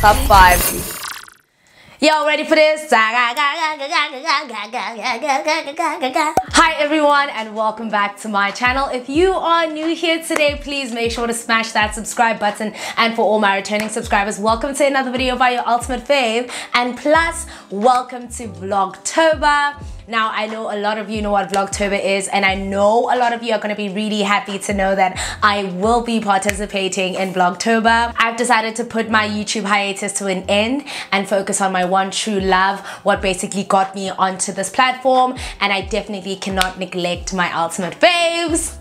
Top 5. Y'all ready for this? Hi everyone and welcome back to my channel. If you are new here today, please make sure to smash that subscribe button, and for all my returning subscribers, welcome to another video by your ultimate fave, and plus welcome to Vlogtober. Now, I know a lot of you know what Vlogtober is, and I know a lot of you are going to be really happy to know that I will be participating in Vlogtober. I've decided to put my YouTube hiatus to an end and focus on my one true love, what basically got me onto this platform, and I definitely cannot neglect my ultimate faves.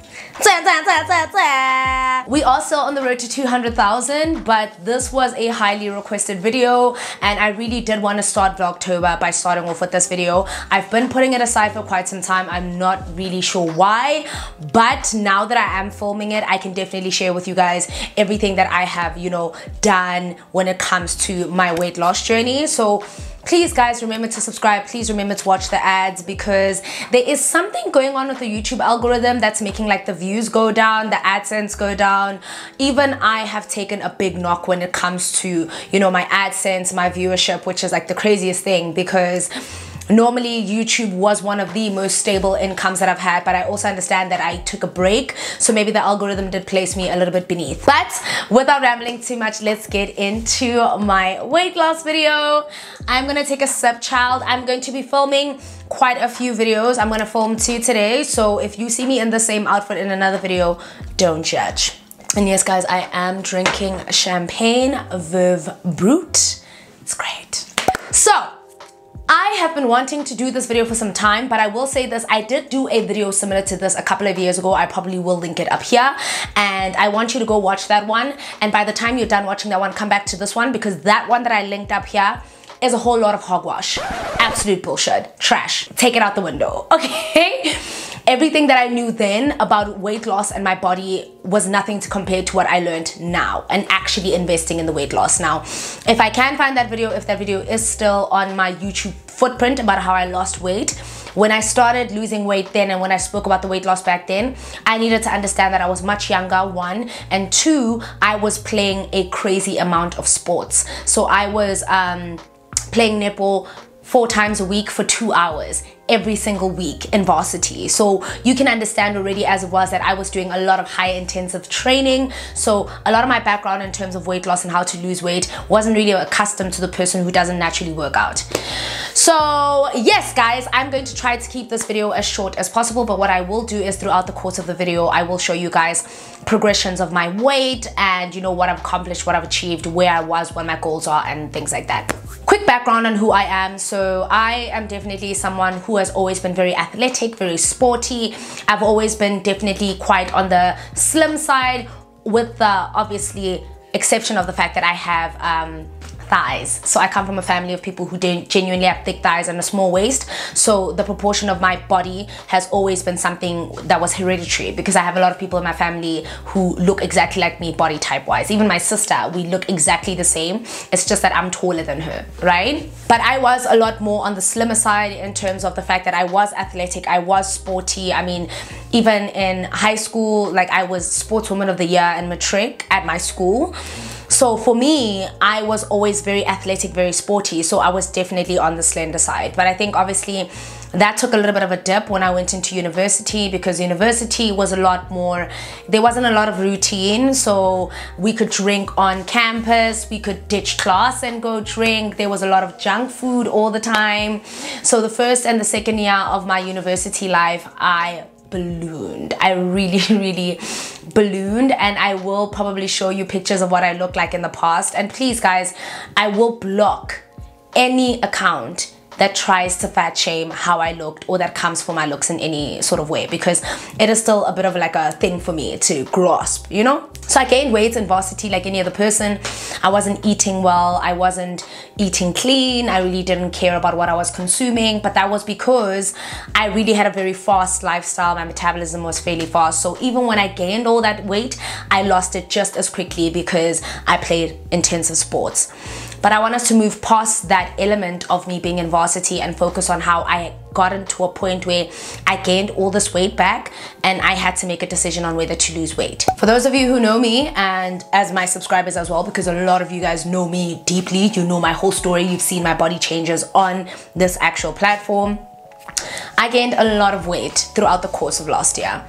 We are still on the road to 200,000, but this was a highly requested video and I really did want to start Vlogtober by starting off with this video. I've been putting it aside for quite some time. I'm not really sure why, but now that I am filming it, I can definitely share with you guys everything that I have, you know, done when it comes to my weight loss journey. So please guys, remember to subscribe. Please remember to watch the ads, because there is something going on with the YouTube algorithm that's making like the views go down, the AdSense go down. Even I have taken a big knock when it comes to, you know, my AdSense, my viewership, which is like the craziest thing, because normally YouTube was one of the most stable incomes that I've had, but I also understand that I took a break, so maybe the algorithm did place me a little bit beneath. But without rambling too much, let's get into my weight loss video. I'm gonna take a sip, child. I'm going to be filming quite a few videos. I'm gonna film 2 today, so if you see me in the same outfit in another video, don't judge. And yes guys, I am drinking champagne Veuve Brut. It's great. So I have been wanting to do this video for some time, but I will say this, I did do a video similar to this a couple of years ago. I probably will link it up here, and I want you to go watch that one, and by the time you're done watching that one, come back to this one, because that one that I linked up here is a whole lot of hogwash. Absolute bullshit. Trash. Take it out the window. Okay? Everything that I knew then about weight loss and my body was nothing to compare to what I learned now, and actually investing in the weight loss. Now, if I can find that video, if that video is still on my YouTube footprint about how I lost weight, when I started losing weight then, and when I spoke about the weight loss back then, I needed to understand that I was much younger, 1, and 2, I was playing a crazy amount of sports. So I was playing netball 4 times a week for 2 hours every single week in varsity. So you can understand already as it was that I was doing a lot of high intensive training. So a lot of my background in terms of weight loss and how to lose weight wasn't really accustomed to the person who doesn't naturally work out. So yes guys, I'm going to try to keep this video as short as possible, but what I will do is throughout the course of the video, I will show you guys progressions of my weight and, you know, what I've accomplished, what I've achieved, where I was, what my goals are, and things like that. Quick background on who I am. So I am definitely someone who has always been very athletic, very sporty. I've always been definitely quite on the slim side, with the obviously exception of the fact that I have thighs. So I come from a family of people who genuinely have thick thighs and a small waist, so the proportion of my body has always been something that was hereditary, because I have a lot of people in my family who look exactly like me body type wise. Even my sister, we look exactly the same. It's just that I'm taller than her, right? But I was a lot more on the slimmer side in terms of the fact that I was athletic, I was sporty. I mean, even in high school, like I was sportswoman of the year in matric at my school. So for me, I was always very athletic, very sporty, so I was definitely on the slender side. But I think obviously that took a little bit of a dip when I went into university, because university was a lot more, there wasn't a lot of routine. So we could drink on campus, we could ditch class and go drink. There was a lot of junk food all the time. So the first and the second year of my university life, I ballooned. I really ballooned, and I will probably show you pictures of what I look like in the past. And please guys, I will block any account that tries to fat shame how I looked, or that comes for my looks in any sort of way, because it is still a bit of like a thing for me to grasp, you know? So I gained weight in varsity like any other person. I wasn't eating well, I wasn't eating clean, I really didn't care about what I was consuming, but that was because I really had a very fast lifestyle. My metabolism was fairly fast, so even when I gained all that weight, I lost it just as quickly because I played intensive sports. But I want us to move past that element of me being in varsity and focus on how I gotten to a point where I gained all this weight back and I had to make a decision on whether to lose weight. For those of you who know me, and as my subscribers as well, because a lot of you guys know me deeply, you know my whole story, you've seen my body changes on this actual platform. I gained a lot of weight throughout the course of last year,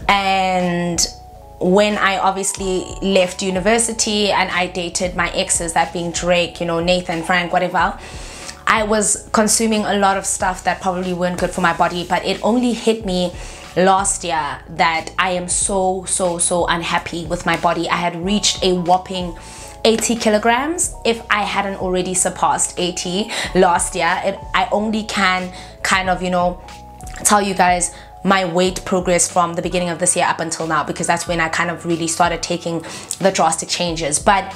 and when I obviously left university and I dated my exes, that being Drake, you know, Nathan, Frank, whatever, I was consuming a lot of stuff that probably weren't good for my body. But it only hit me last year that I am so unhappy with my body. I had reached a whopping 80 kilograms. If I hadn't already surpassed 80 last year, I only can kind of, you know, tell you guys my weight progress from the beginning of this year up until now, because that's when I kind of really started taking the drastic changes. But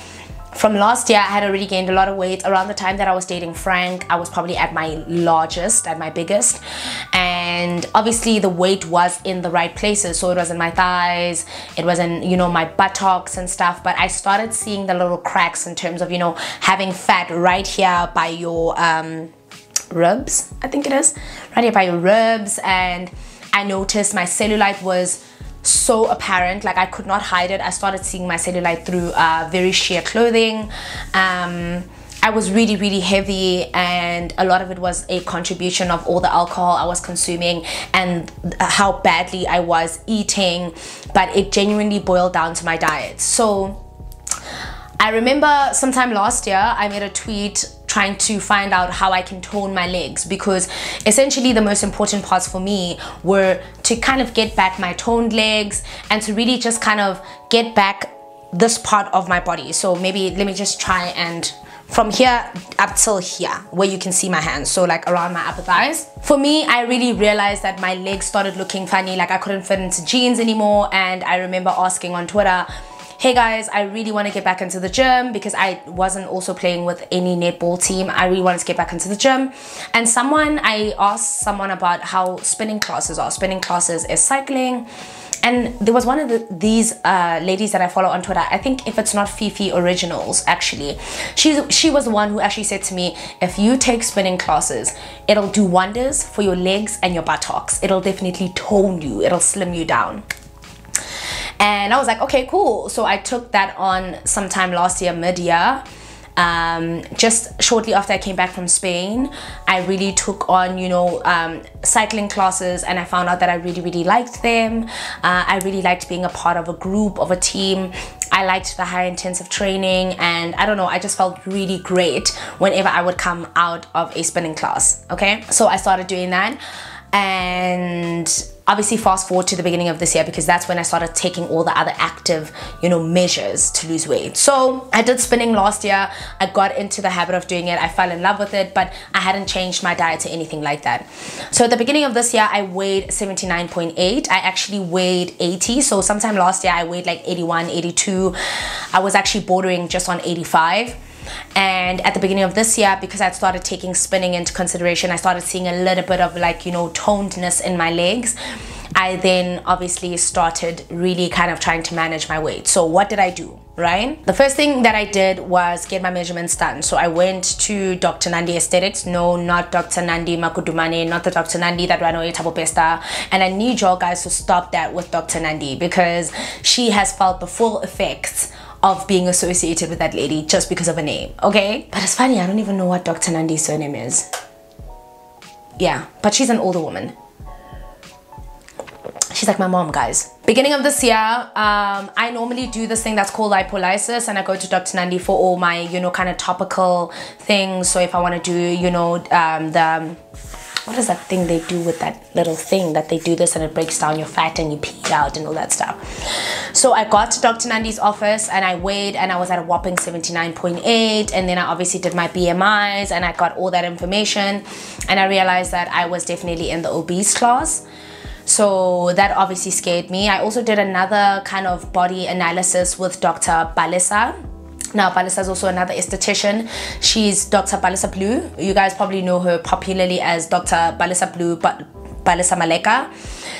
from last year, I had already gained a lot of weight. Around the time that I was dating Frank, I was probably at my largest, at my biggest, and obviously the weight was in the right places. So it was in my thighs, it was in, you know, my buttocks and stuff, but I started seeing the little cracks in terms of, you know, having fat right here by your ribs, I think it is, right here by your ribs. And I noticed my cellulite was so apparent, like I could not hide it. I started seeing my cellulite through very sheer clothing. I was really heavy, and a lot of it was a contribution of all the alcohol I was consuming and how badly I was eating, but it genuinely boiled down to my diet. So I remember sometime last year I made a tweet trying to find out how I can tone my legs, because essentially the most important parts for me were to kind of get back my toned legs and to really just kind of get back this part of my body. So maybe let me just try and from here up till here where you can see my hands, so like around my upper thighs. For me, I really realized that my legs started looking funny, like I couldn't fit into jeans anymore. And I remember asking on Twitter, hey guys, I really want to get back into the gym, because I wasn't also playing with any netball team. I really wanted to get back into the gym. And I asked someone about how spinning classes are. Spinning classes is cycling. And there was one of these ladies that I follow on Twitter. I think if it's not Fifi Originals, actually. She was the one who actually said to me, if you take spinning classes, it'll do wonders for your legs and your buttocks. It'll definitely tone you. It'll slim you down. And I was like, okay, cool. So I took that on sometime last year, mid-year. Just shortly after I came back from Spain, I really took on, you know, cycling classes, and I found out that I really liked them. I really liked being a part of a group, of a team. I liked the high intensive training, and I don't know, I just felt really great whenever I would come out of a spinning class. Okay, so I started doing that. And obviously fast forward to the beginning of this year, because that's when I started taking all the other active, you know, measures to lose weight. So I did spinning last year. I got into the habit of doing it. I fell in love with it, but I hadn't changed my diet to anything like that. So at the beginning of this year, I weighed 79.8. I actually weighed 80. So sometime last year, I weighed like 81, 82. I was actually bordering just on 85. And at the beginning of this year, because I'd started taking spinning into consideration, I started seeing a little bit of, like, you know, tonedness in my legs. I then obviously started really kind of trying to manage my weight. So what did I do, right? The first thing that I did was get my measurements done. So I went to Dr. Nandi Aesthetics. No, not Dr. Nandi Makudumane, not the Dr. Nandi that ran away Tabo Pesta. And I need y'all guys to stop that with Dr. Nandi, because she has felt the full effects of being associated with that lady just because of a name, okay? But it's funny, I don't even know what Dr. Nandi's surname is. Yeah, but she's an older woman. She's like my mom, guys. Beginning of this year, I normally do this thing that's called lipolysis, and I go to Dr. Nandi for all my, you know, kind of topical things. So if I want to do, you know, what is that thing they do with that little thing that they do this and it breaks down your fat and you pee it out and all that stuff. So I got to Dr. Nandi's office and I weighed, and I was at a whopping 79.8, and then I obviously did my BMIs and I got all that information, and I realized that I was definitely in the obese class. So that obviously scared me. I also did another kind of body analysis with Dr. Balesa. Now, Balesa is also another esthetician. She's Dr. Balesa Blue. You guys probably know her popularly as Dr. Balesa Blue, but Balesa Maleka.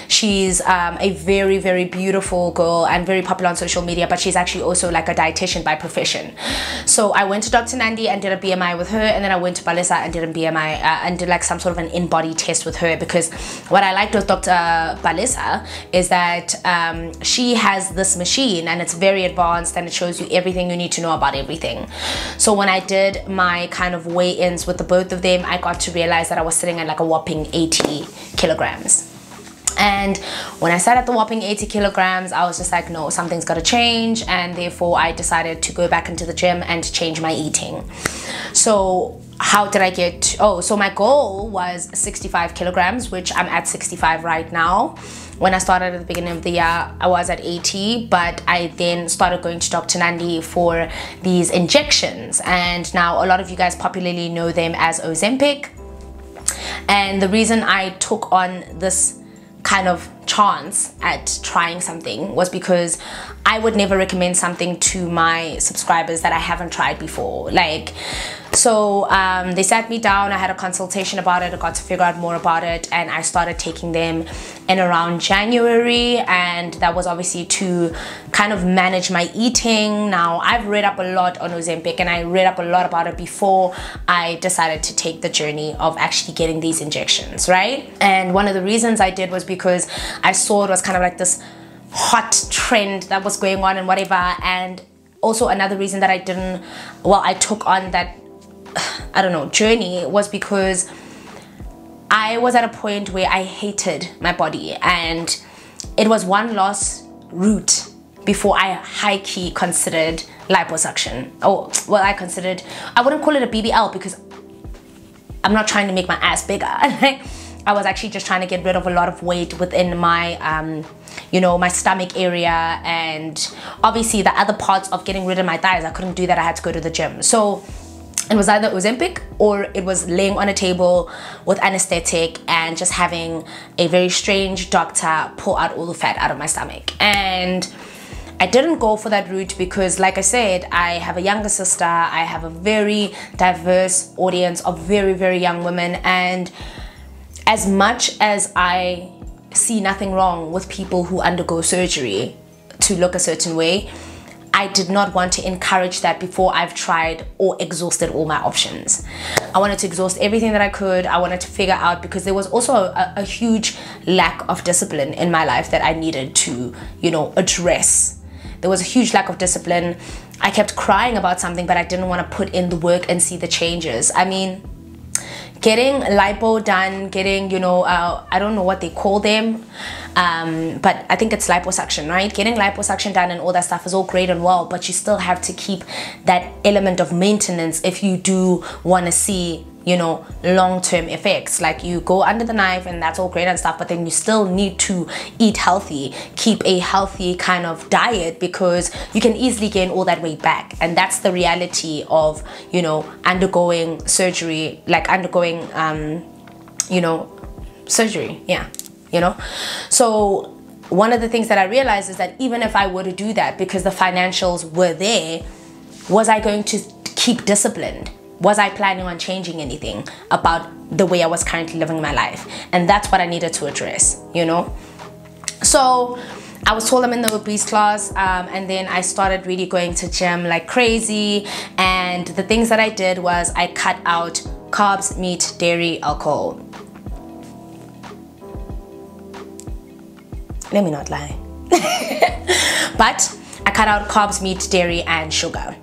She's a very, very beautiful girl and very popular on social media, but she's actually also like a dietitian by profession. So I went to Dr. Nandi and did a BMI with her, and then I went to Mallela and did a BMI and did like some sort of an in-body test with her, because what I liked with Dr. Mallela is that she has this machine and it's very advanced and it shows you everything you need to know about everything. So when I did my kind of weigh-ins with the both of them, I got to realize that I was sitting at like a whopping 80 kilograms. And when I sat at the whopping 80 kilograms, I was just like, no, something's got to change. And therefore I decided to go back into the gym and to change my eating. So how did I get, so my goal was 65 kilograms, which I'm at 65 right now. When I started at the beginning of the year, I was at 80, but I then started going to Dr. Nandi for these injections. And now a lot of you guys popularly know them as Ozempic. And the reason I took on this kind of chance at trying something was because I would never recommend something to my subscribers that I haven't tried before. Like, so they sat me down, I had a consultation about it, I got to figure out more about it, and I started taking them in around January, and that was obviously to kind of manage my eating. Now, I've read up a lot on Ozempic, and I read up a lot about it before I decided to take the journey of actually getting these injections, right? And one of the reasons I did was because I saw it was kind of like this hot trend that was going on and whatever. And also another reason that I took on that, I don't know, journey was because I was at a point where I hated my body, and it was one last route before I high-key considered liposuction. Oh, well, I wouldn't call it a BBL because I'm not trying to make my ass bigger. I was actually just trying to get rid of a lot of weight within my, you know, my stomach area, and obviously the other parts of getting rid of my thighs, I couldn't do that, I had to go to the gym. So it was either Ozempic or it was laying on a table with anesthetic and just having a very strange doctor pull out all the fat out of my stomach. And I didn't go for that route because, like I said, I have a younger sister, I have a very diverse audience of very, very young women, and as much as I see nothing wrong with people who undergo surgery to look a certain way, I did not want to encourage that before I've tried or exhausted all my options. I wanted to exhaust everything that I could. I wanted to figure out, because there was also a huge lack of discipline in my life that I needed to, you know, address. There was a huge lack of discipline. I kept crying about something, but I didn't want to put in the work and see the changes. I mean, getting lipo done, getting, you know, I don't know what they call them, but I think it's liposuction, right? Getting liposuction done and all that stuff is all great and well, but you still have to keep that element of maintenance if you do want to see, you know, long-term effects. Like, you go under the knife and that's all great and stuff, but then you still need to eat healthy, keep a healthy kind of diet, because you can easily gain all that weight back. And that's the reality of, you know, undergoing surgery, like undergoing, you know, surgery, yeah, you know. So one of the things that I realized is that even if I were to do that, because the financials were there, was I going to keep disciplined? Was I planning on changing anything about the way I was currently living my life? And that's what I needed to address, you know? So I was told I'm in the obese class, and then I started really going to gym like crazy. And the things that I did was I cut out carbs, meat, dairy, alcohol. Let me not lie. But I cut out carbs, meat, dairy, and sugar.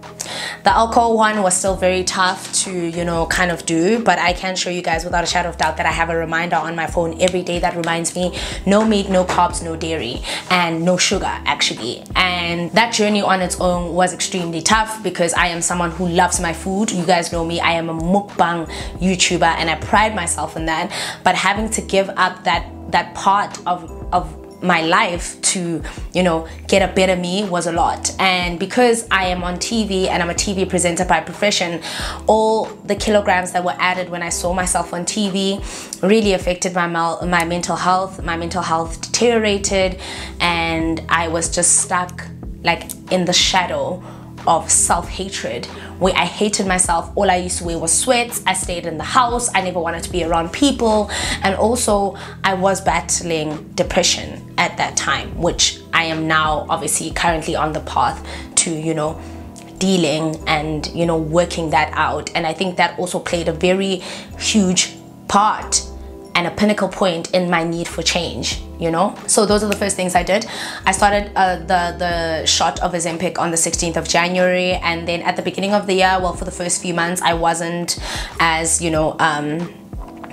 The alcohol one was still very tough to, you know, kind of do, but I can show you guys without a shadow of doubt that I have a reminder on my phone every day that reminds me, no meat, no carbs, no dairy, and no sugar, actually. And that journey on its own was extremely tough because I am someone who loves my food. You guys know me, I am a mukbang YouTuber and I pride myself in that, but having to give up that part of my life to, you know, get a better me was a lot. And because I am on TV and I'm a TV presenter by profession, all the kilograms that were added when I saw myself on TV really affected my mental health. My mental health deteriorated and I was just stuck like in the shadow of self-hatred where I hated myself. All I used to wear was sweats. I stayed in the house. I never wanted to be around people. And also I was battling depression at that time, which I am now obviously currently on the path to, you know, dealing and, you know, working that out. And I think that also played a very huge part and a pinnacle point in my need for change, you know. So those are the first things I did. I started the shot of Ozempic on the 16th of January, and then at the beginning of the year, well, for the first few months, I wasn't as, you know,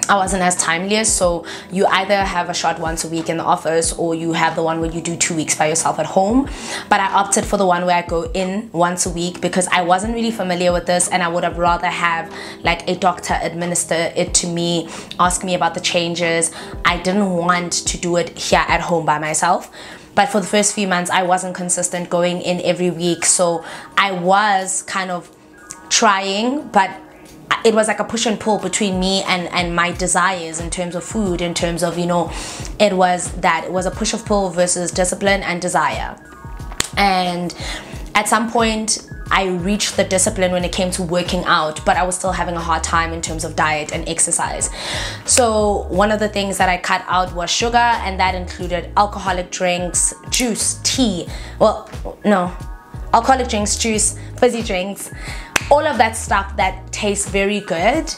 I wasn't as timely. So you either have a shot once a week in the office, or you have the one where you do 2 weeks by yourself at home. But I opted for the one where I go in once a week because I wasn't really familiar with this, and I would have rather have like a doctor administer it to me, ask me about the changes. I didn't want to do it here at home by myself. But for the first few months, I wasn't consistent going in every week. So I was kind of trying, but it was like a push and pull between me and my desires in terms of food, in terms of, you know, it was a push of pull versus discipline and desire. And at some point I reached the discipline when it came to working out, but I was still having a hard time in terms of diet and exercise. So one of the things that I cut out was sugar, and that included alcoholic drinks, juice, tea, well, no, alcoholic drinks, juice, fizzy drinks, all of that stuff that tastes very good,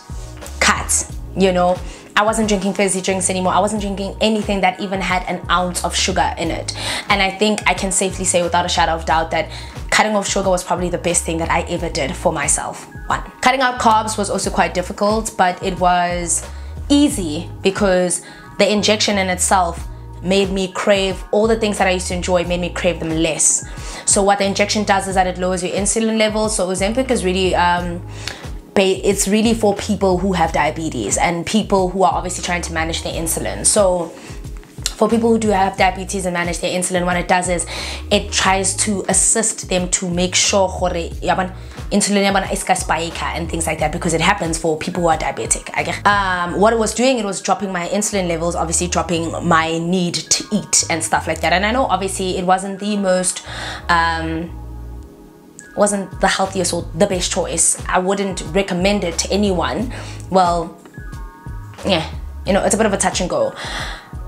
cut, you know. I wasn't drinking fizzy drinks anymore. I wasn't drinking anything that even had an ounce of sugar in it. And I think I can safely say without a shadow of doubt that cutting off sugar was probably the best thing that I ever did for myself. One. Cutting out carbs was also quite difficult, but it was easy because the injection in itself made me crave all the things that I used to enjoy, made me crave them less. So what the injection does is that it lowers your insulin levels. So Ozempic is really it's really for people who have diabetes and people who are obviously trying to manage their insulin. So for people who do have diabetes and manage their insulin, what it does is it tries to assist them to make sure insulin is spike and things like that, because it happens for people who are diabetic. What it was doing, it was dropping my insulin levels, obviously dropping my need to eat and stuff like that. And I know obviously it wasn't the most wasn't the healthiest or the best choice. I wouldn't recommend it to anyone. Well, yeah, you know, it's a bit of a touch and go.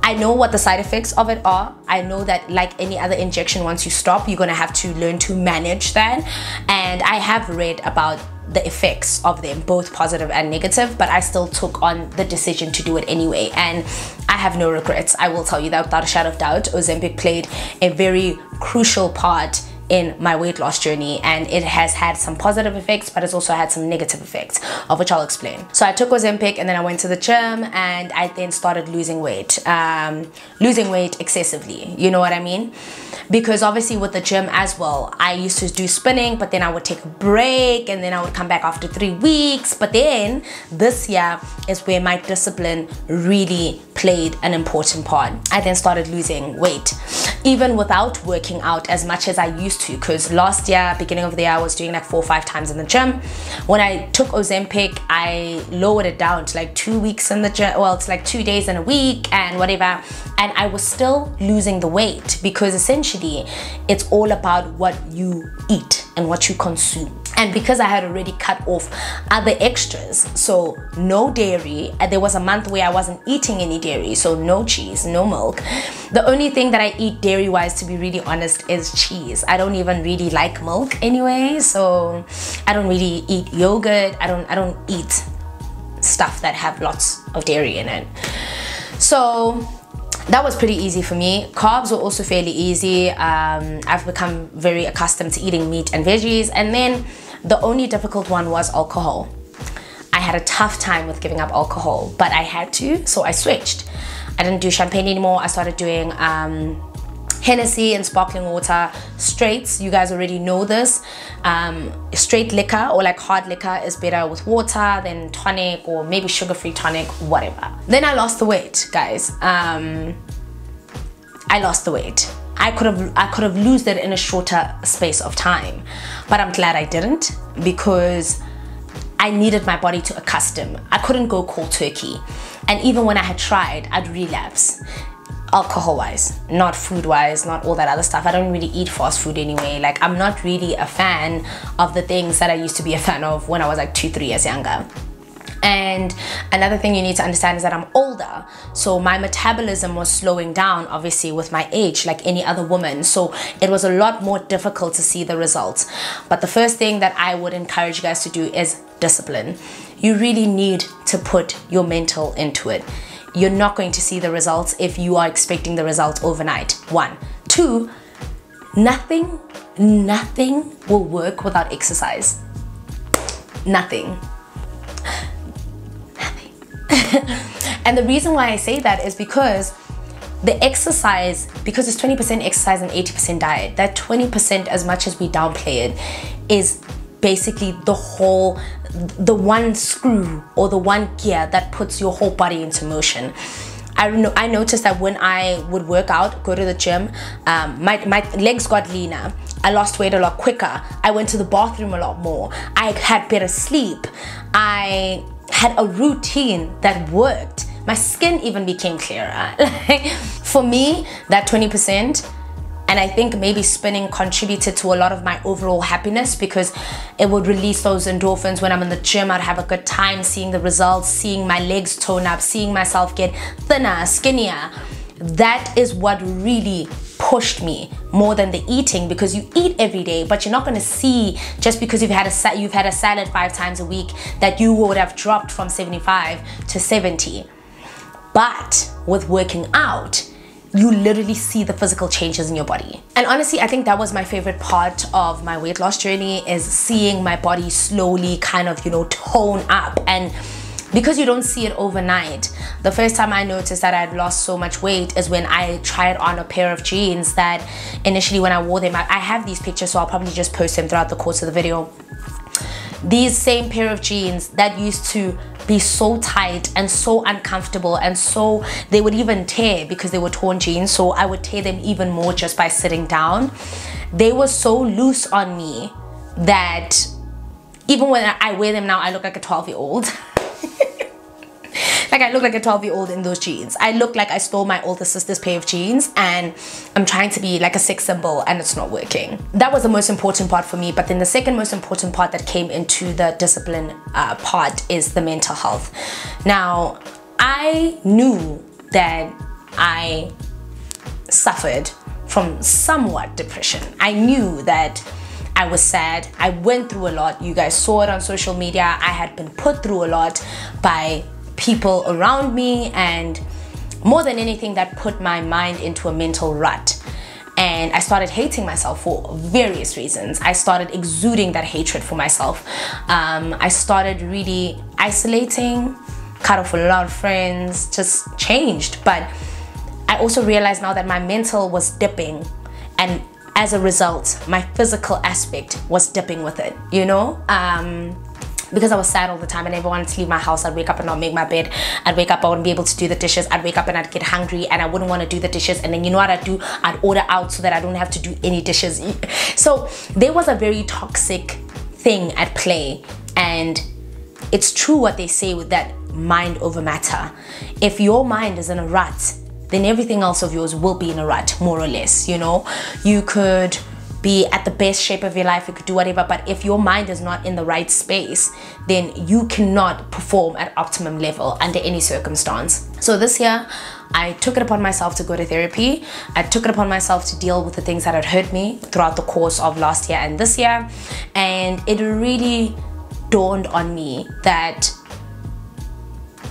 I know what the side effects of it are. I know that like any other injection, once you stop, you're gonna have to learn to manage that. And I have read about the effects of them, both positive and negative, but I still took on the decision to do it anyway. And I have no regrets. I will tell you that without a shadow of doubt, Ozempic played a very crucial part in my weight loss journey, and it has had some positive effects, but it's also had some negative effects, of which I'll explain. So I took Ozempic, and then I went to the gym, and I then started losing weight excessively, you know what I mean? Because obviously with the gym as well, I used to do spinning, but then I would take a break, and then I would come back after 3 weeks. But then this year is where my discipline really played an important part. I then started losing weight, even without working out as much as I used to, because last year, beginning of the year, I was doing like 4 or 5 times in the gym. When I took Ozempic, I lowered it down to like 2 weeks in the gym. Well, it's like 2 days in a week and whatever, and I was still losing the weight, because essentially it's all about what you eat and what you consume. And because I had already cut off other extras, so no dairy, and there was a month where I wasn't eating any dairy, so no cheese, no milk. The only thing that I eat dairy wise, to be really honest, is cheese. I don't even really like milk anyway, so I don't really eat yogurt. I don't eat stuff that have lots of dairy in it. So that was pretty easy for me. Carbs were also fairly easy. I've become very accustomed to eating meat and veggies. And then the only difficult one was alcohol. I had a tough time with giving up alcohol, but I had to, so I switched. I didn't do champagne anymore. I started doing Hennessy and sparkling water. Straights, you guys already know this. Straight liquor or like hard liquor is better with water than tonic, or maybe sugar-free tonic, whatever. Then I lost the weight, guys. I lost the weight. I could have lost it in a shorter space of time, but I'm glad I didn't, because I needed my body to accustom. I couldn't go cold turkey, and even when I had tried, I'd relapse. alcohol wise, not food wise, not all that other stuff. I don't really eat fast food anyway. Like, I'm not really a fan of the things that I used to be a fan of when I was like 2-3 years younger. And another thing you need to understand is that I'm older, so my metabolism was slowing down, obviously, with my age, like any other woman. So it was a lot more difficult to see the results. But the first thing that I would encourage you guys to do is discipline. You really need to put your mental into it. You're not going to see the results if you are expecting the results overnight. 1. 2, nothing will work without exercise. Nothing. And the reason why I say that is because the exercise, because it's 20% exercise and 80% diet, that 20%, as much as we downplay it, is basically the one screw or the one gear that puts your whole body into motion. I noticed that when I would work out, go to the gym, my legs got leaner. I lost weight a lot quicker. I went to the bathroom a lot more. I had better sleep. I had a routine that worked. My skin even became clearer. Like, for me, that 20%, and I think maybe spinning contributed to a lot of my overall happiness, because it would release those endorphins. When I'm in the gym, I'd have a good time seeing the results, seeing my legs tone up, seeing myself get thinner, skinnier. That is what really pushed me more than the eating, because you eat every day, but you're not going to see, just because you've had a salad 5 times a week, that you would have dropped from 75 to 70. But with working out, you literally see the physical changes in your body. And honestly, I think that was my favorite part of my weight loss journey, is seeing my body slowly kind of, you know, tone up. And because you don't see it overnight, the first time I noticed that I'd lost so much weight is when I tried on a pair of jeans that initially, when I wore them, I have these pictures, so I'll probably just post them throughout the course of the video. These same pair of jeans that used to be so tight and so uncomfortable, and so they would even tear because they were torn jeans, so I would tear them even more just by sitting down. They were so loose on me that even when I wear them now, I look like a 12-year-old. Like, I look like a 12-year-old in those jeans. I look like I stole my older sister's pair of jeans, and I'm trying to be like a sex symbol, and it's not working. That was the most important part for me. But then the second most important part that came into the discipline part is the mental health. Now, I knew that I suffered from somewhat depression. I knew that I was sad. I went through a lot. You guys saw it on social media. I had been put through a lot by people around me, and more than anything, that put my mind into a mental rut. And I started hating myself for various reasons. I started exuding that hatred for myself. I started really isolating, cut off a lot of friends, just changed. But I also realized now that my mental was dipping, and as a result, my physical aspect was dipping with it, you know? Because I was sad all the time. I never wanted to leave my house. I'd wake up and not make my bed. I'd wake up, I wouldn't be able to do the dishes. I'd wake up and I'd get hungry, and I wouldn't want to do the dishes. And then, you know what I'd do? I'd order out so that I don't have to do any dishes. So there was a very toxic thing at play. And it's true what they say with that mind over matter. If your mind is in a rut, then everything else of yours will be in a rut, more or less, you know? You could be at the best shape of your life, you could do whatever, but if your mind is not in the right space, then you cannot perform at optimum level under any circumstance. So this year, I took it upon myself to go to therapy. I took it upon myself to deal with the things that had hurt me throughout the course of last year and this year. And it really dawned on me that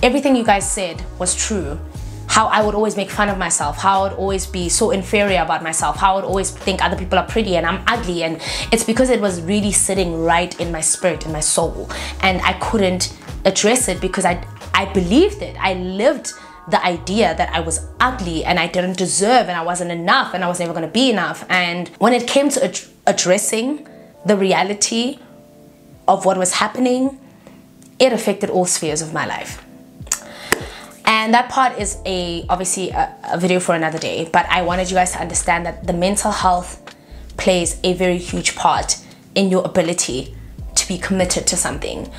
everything you guys said was true. How I would always make fun of myself, how I would always be so inferior about myself, how I would always think other people are pretty and I'm ugly, and it's because it was really sitting right in my spirit, in my soul, and I couldn't address it because I believed it. I lived the idea that I was ugly and I didn't deserve and I wasn't enough and I was never going to be enough. And when it came to addressing the reality of what was happening, it affected all spheres of my life. And that part is obviously a video for another day, but I wanted you guys to understand that the mental health plays a very huge part in your ability to be committed to something.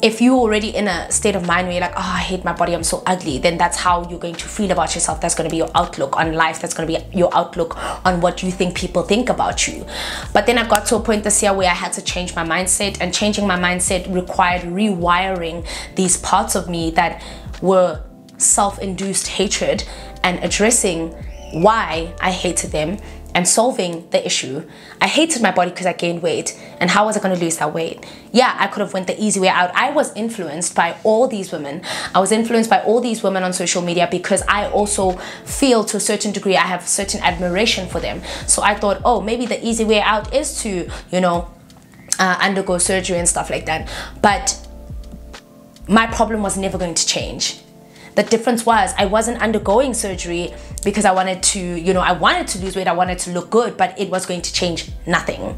if you're already in a state of mind where you're like, oh, I hate my body, I'm so ugly, then that's how you're going to feel about yourself. That's going to be your outlook on life. That's going to be your outlook on what you think people think about you. But then I got to a point this year where I had to change my mindset, and changing my mindset required rewiring these parts of me that were self-induced hatred and addressing why I hated them and solving the issue. I hated my body because I gained weight, and how was I going to lose that weight? Yeah, I could have went the easy way out. I was influenced by all these women. I was influenced by all these women on social media because I also feel, to a certain degree, I have certain admiration for them. So I thought, oh, maybe the easy way out is to, you know, undergo surgery and stuff like that. But my problem was never going to change. The difference was I wasn't undergoing surgery because I wanted to, you know, I wanted to lose weight, I wanted to look good, but it was going to change nothing.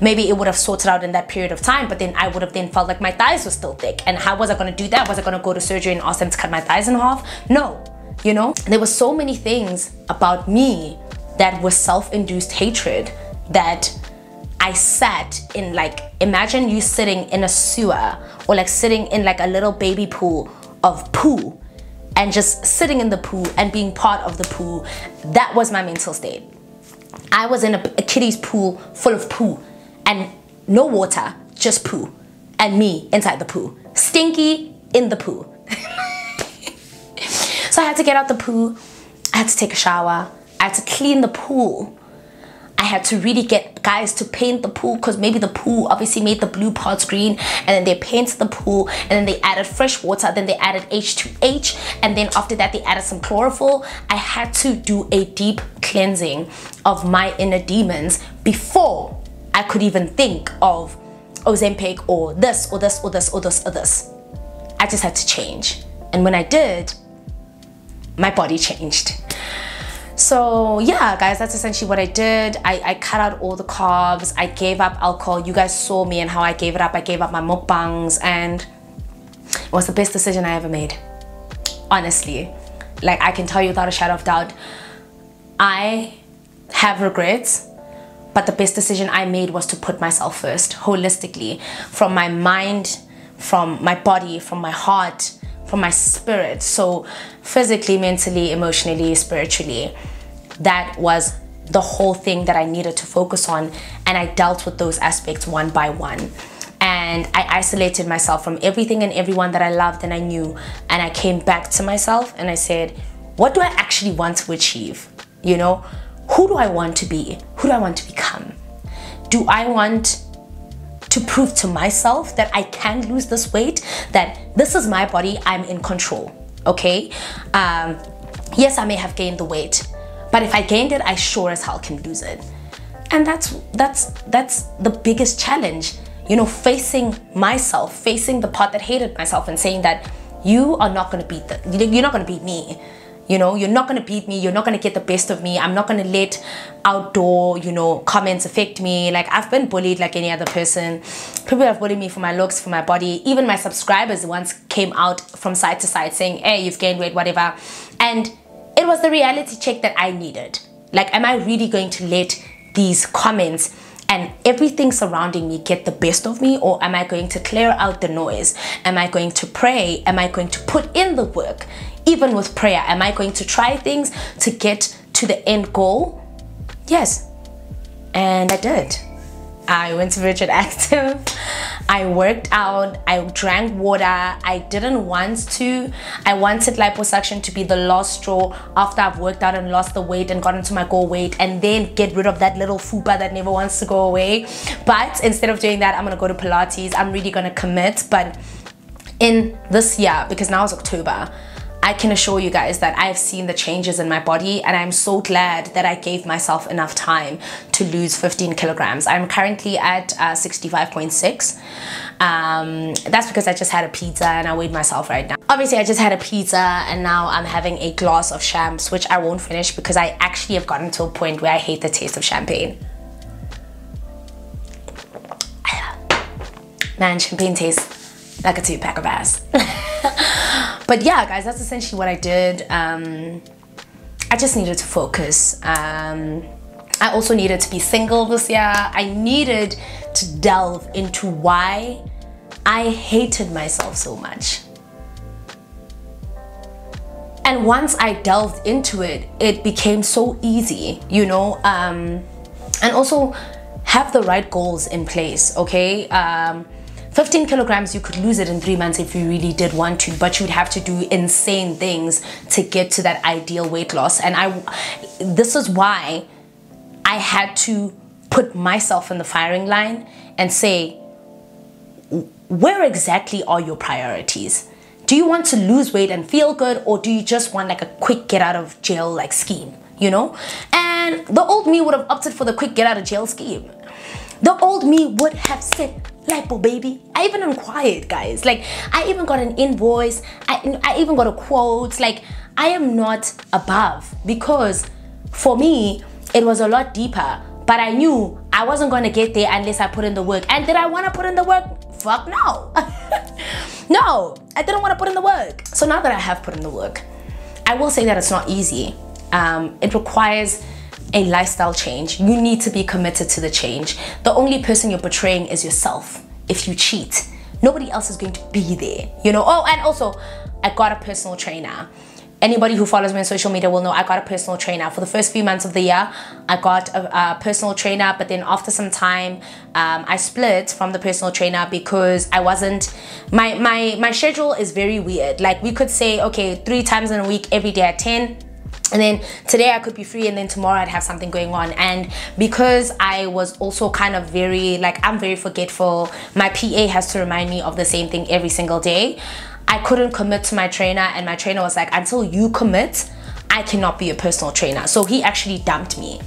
Maybe it would have sorted out in that period of time, but then I would have then felt like my thighs were still thick. And how was I going to do that? Was I going to go to surgery and ask them to cut my thighs in half? No, you know, there were so many things about me that was self-induced hatred that I sat in. Like, imagine you sitting in a sewer, or like sitting in like a little baby pool of poo, and just sitting in the poo and being part of the poo. That was my mental state. I was in a kiddie's pool full of poo and no water, just poo, and me inside the poo, stinky in the poo. So I had to get out the poo, I had to take a shower, I had to clean the pool. I had to really get guys to paint the pool, because maybe the pool obviously made the blue parts green, and then they painted the pool, and then they added fresh water, then they added H2H, and then after that they added some chlorophyll. I had to do a deep cleansing of my inner demons before I could even think of Ozempic or this or this or this or this or this. I just had to change, and when I did, my body changed. So yeah, guys, that's essentially what I did. I cut out all the carbs. I gave up alcohol. You guys saw me and how I gave it up. I gave up my mukbangs, and it was the best decision I ever made. Honestly, like, I can tell you without a shadow of doubt, I have regrets, but the best decision I made was to put myself first, holistically, from my mind, from my body, from my heart, from my spirit. So physically, mentally, emotionally, spiritually, that was the whole thing that I needed to focus on, and I dealt with those aspects one by one. And I isolated myself from everything and everyone that I loved and I knew, and I came back to myself and I said, what do I actually want to achieve? You know, who do I want to be? Who do I want to become? Do I want to prove to myself that I can lose this weight, that this is my body, I'm in control? Okay, yes, I may have gained the weight, but if I gained it, I sure as hell can lose it. And that's the biggest challenge, you know, facing myself, facing the part that hated myself, and saying that you are not going to beat you're not going to beat me. You know, you're not going to beat me. You're not going to get the best of me. I'm not going to let outdoor, you know, comments affect me. Like, I've been bullied like any other person. People have bullied me for my looks, for my body. Even my subscribers once came out from side to side saying, hey, you've gained weight, whatever. And it was the reality check that I needed. Like, am I really going to let these comments and everything surrounding me get the best of me, or am I going to clear out the noise? Am I going to pray? Am I going to put in the work? Even with prayer, am I going to try things to get to the end goal? Yes, and I did. I went to Virgin Active, I worked out, I drank water. I didn't want to. I wanted liposuction to be the last straw after I've worked out and lost the weight and gotten to my goal weight, and then get rid of that little fupa that never wants to go away. But instead of doing that, I'm gonna go to Pilates. I'm really gonna commit. But in this year, because now it's October, I can assure you guys that I've seen the changes in my body, and I'm so glad that I gave myself enough time to lose 15 kilograms. I'm currently at 65.6. That's because I just had a pizza and I weighed myself right now. Obviously, I just had a pizza and now I'm having a glass of champs, which I won't finish because I actually have gotten to a point where I hate the taste of champagne. Man, champagne tastes like a 2-pack of ass. But yeah, guys, that's essentially what I did. I just needed to focus. I also needed to be single this year. I needed to delve into why I hated myself so much. And once I delved into it, it became so easy, you know, and also have the right goals in place, okay? 15 kilograms, you could lose it in 3 months if you really did want to, but you'd have to do insane things to get to that ideal weight loss. And this is why I had to put myself in the firing line and say, where exactly are your priorities? Do you want to lose weight and feel good, or do you just want like a quick get out of jail like scheme, you know? And the old me would have opted for the quick get out of jail scheme. The old me would have said, lipo baby. I even inquired, guys. Like, I even got an invoice. I even got a quote. Like, I am not above, because for me, it was a lot deeper. But I knew I wasn't going to get there unless I put in the work. And did I want to put in the work? Fuck no. No, I didn't want to put in the work. So now that I have put in the work, I will say that it's not easy. It requires a lifestyle change. You need to be committed to the change. The only person you're betraying is yourself. If you cheat, nobody else is going to be there, you know? Oh, and also, I got a personal trainer. Anybody who follows me on social media will know I got a personal trainer. For the first few months of the year, I got a personal trainer, but then after some time, I split from the personal trainer because I wasn't, my schedule is very weird. Like, we could say, okay, 3 times in a week, every day at 10. And then today I could be free, and then tomorrow I'd have something going on. And because I was also kind of very, like, I'm very forgetful, my PA has to remind me of the same thing every single day. I couldn't commit to my trainer, and my trainer was like, until you commit, I cannot be a personal trainer. So he actually dumped me.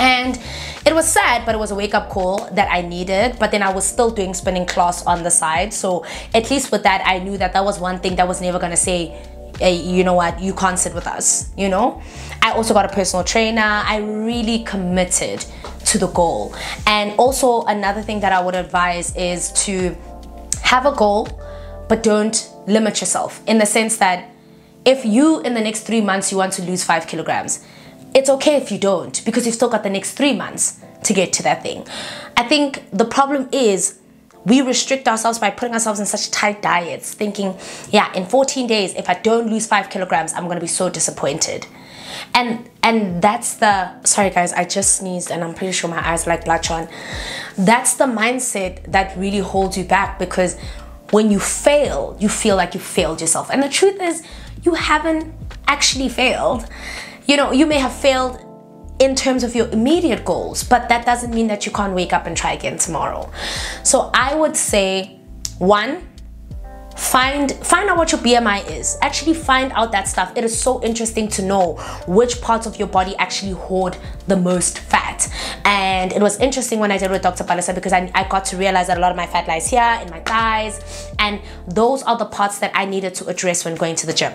And it was sad, but it was a wake-up call that I needed. But then I was still doing spinning class on the side. So at least with that, I knew that that was one thing that was never gonna say, hey, you know what, you can't sit with us, you know? I also got a personal trainer. I really committed to the goal. And also another thing that I would advise is to have a goal, but don't limit yourself, in the sense that if you, in the next 3 months, you want to lose 5 kilograms, it's okay if you don't, because you've still got the next 3 months to get to that thing. I think the problem is we restrict ourselves by putting ourselves in such tight diets, thinking, yeah, in 14 days, if I don't lose 5 kilograms, I'm gonna be so disappointed. And that's the, sorry guys, I just sneezed and I'm pretty sure my eyes are like bloodshot. That's the mindset that really holds you back, because when you fail, you feel like you failed yourself. And the truth is, you haven't actually failed. You know, you may have failed in terms of your immediate goals, but that doesn't mean that you can't wake up and try again tomorrow. So I would say, 1, find out what your BMI is. Actually find out that stuff. It is so interesting to know which parts of your body actually hoard the most fat. And it was interesting when I did with Dr. Palisa, because I got to realize that a lot of my fat lies here in my thighs, and those are the parts that I needed to address when going to the gym.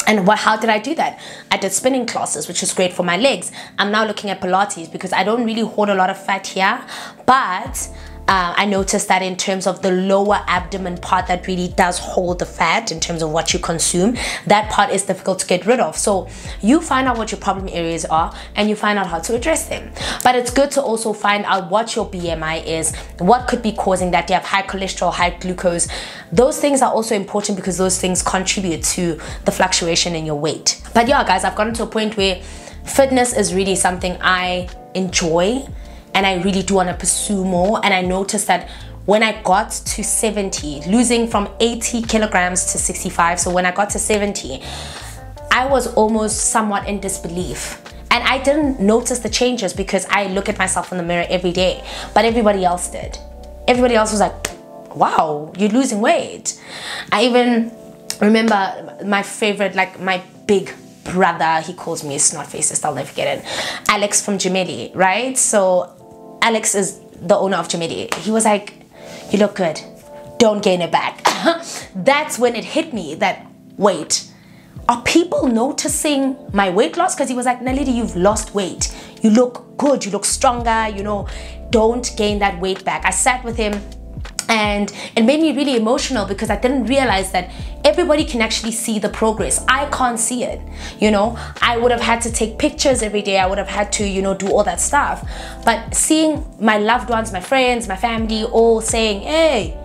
And how did I do that? I did spinning classes, which is great for my legs. I'm now looking at Pilates because I don't really hoard a lot of fat here, but I noticed that in terms of the lower abdomen part that really does hold the fat in terms of what you consume, that part is difficult to get rid of. So you find out what your problem areas are and you find out how to address them. But it's good to also find out what your BMI is, what could be causing that. Do you have high cholesterol, high glucose? Those things are also important because those things contribute to the fluctuation in your weight. But yeah, guys, I've gotten to a point where fitness is really something I enjoy and I really do want to pursue more. And I noticed that when I got to 70, losing from 80 kilograms to 65, so when I got to 70, I was almost somewhat in disbelief. And I didn't notice the changes because I look at myself in the mirror every day, but everybody else did. Everybody else was like, wow, you're losing weight. I even remember my favorite, like my big brother, he calls me snot faces, I'll never forget it, Alex from Jameli, right? So Alex is the owner of Jameli. He was like, you look good, don't gain it back. That's when it hit me that, wait, are people noticing my weight loss? Because he was like, Naledi, you've lost weight, you look good, you look stronger, you know, don't gain that weight back. I sat with him and it made me really emotional because I didn't realize that everybody can actually see the progress. I can't see it, you know. I would have had to take pictures every day. I would have had to, you know, do all that stuff. But seeing my loved ones, my friends, my family all saying, hey,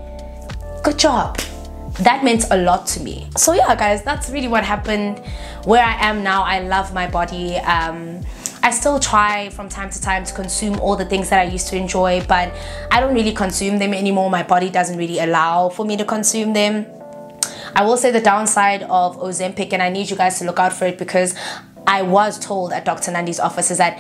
good job. That meant a lot to me. So yeah guys, that's really what happened. Where I am now, I love my body. I still try from time to time to consume all the things that I used to enjoy, but I don't really consume them anymore. My body doesn't really allow for me to consume them. I will say the downside of Ozempic, and I need you guys to look out for it, because I was told at Dr. Nandi's office, is that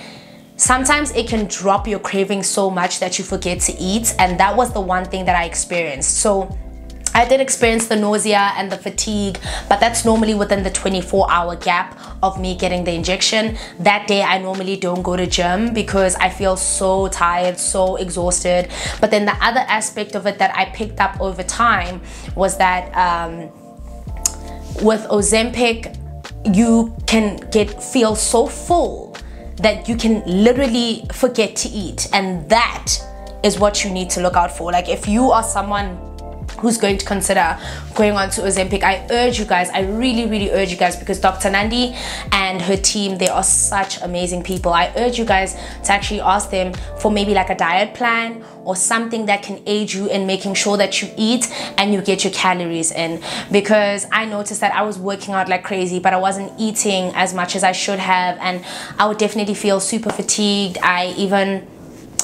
sometimes it can drop your craving so much that you forget to eat, and that was the one thing that I experienced. So I did experience the nausea and the fatigue, but that's normally within the 24-hour gap of me getting the injection. That day I normally don't go to gym because I feel so tired, so exhausted. But then the other aspect of it that I picked up over time was that with Ozempic, you can feel so full that you can literally forget to eat, and that is what you need to look out for. Like, if you are someone who's going to consider going on to Ozempic, I urge you guys, I really urge you guys, because Dr. Nandi and her team, they are such amazing people. I urge you guys to actually ask them for maybe like a diet plan or something that can aid you in making sure that you eat and you get your calories in, because I noticed that I was working out like crazy, but I wasn't eating as much as I should have, and I would definitely feel super fatigued. I even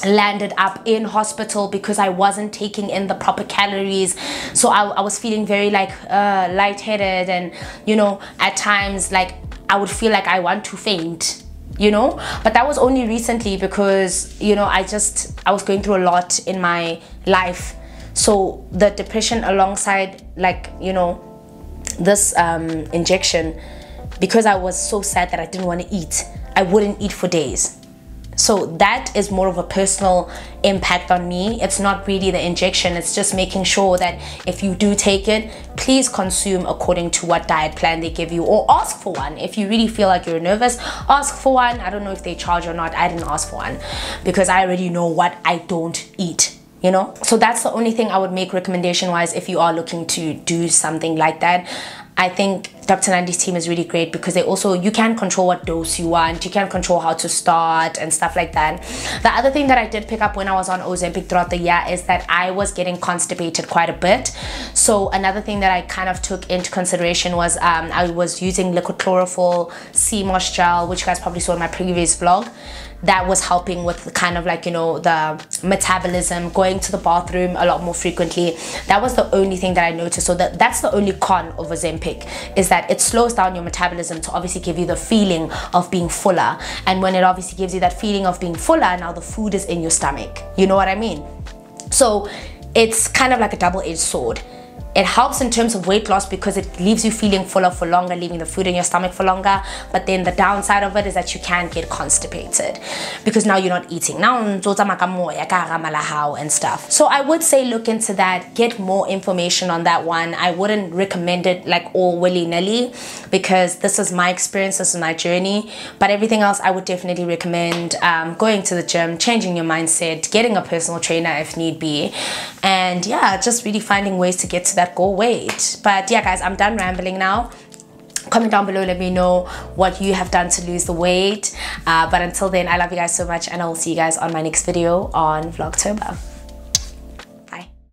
landed up in hospital because I wasn't taking in the proper calories. So I was feeling very like lightheaded, and you know, at times like I would feel like I want to faint, you know. But that was only recently because, you know, I was going through a lot in my life. So the depression alongside, like, you know, this injection, because I was so sad that I didn't want to eat, I wouldn't eat for days. So that is more of a personal impact on me. It's not really the injection. It's just making sure that if you do take it, please consume according to what diet plan they give you, or ask for one. If you really feel like you're nervous, ask for one. I don't know if they charge or not. I didn't ask for one because I already know what I don't eat, you know. So that's the only thing I would make recommendation wise if you are looking to do something like that. I think Dr. Nandi's team is really great because you can control what dose you want, you can control how to start and stuff like that. The other thing that I did pick up when I was on Ozempic throughout the year is that I was getting constipated quite a bit. So another thing that I kind of took into consideration was I was using liquid chlorophyll sea moss gel, which you guys probably saw in my previous vlog. That was helping with kind of like, you know, the metabolism, going to the bathroom a lot more frequently. That was the only thing that I noticed. So that's the only con of Ozempic, is that it slows down your metabolism to obviously give you the feeling of being fuller. And when it obviously gives you that feeling of being fuller, now the food is in your stomach. You know what I mean? So it's kind of like a double-edged sword. It helps in terms of weight loss because it leaves you feeling fuller for longer, leaving the food in your stomach for longer. But then the downside of it is that you can get constipated because now you're not eating. Now and stuff. So I would say look into that, get more information on that one. I wouldn't recommend it like all willy-nilly because this is my experience, this is my journey. But everything else I would definitely recommend going to the gym, changing your mindset, getting a personal trainer if need be. And yeah, just really finding ways to get to that goal weight. But yeah guys, I'm done rambling now. Comment down below, let me know what you have done to lose the weight. But until then, I love you guys so much, and I will see you guys on my next video on Vlogtober.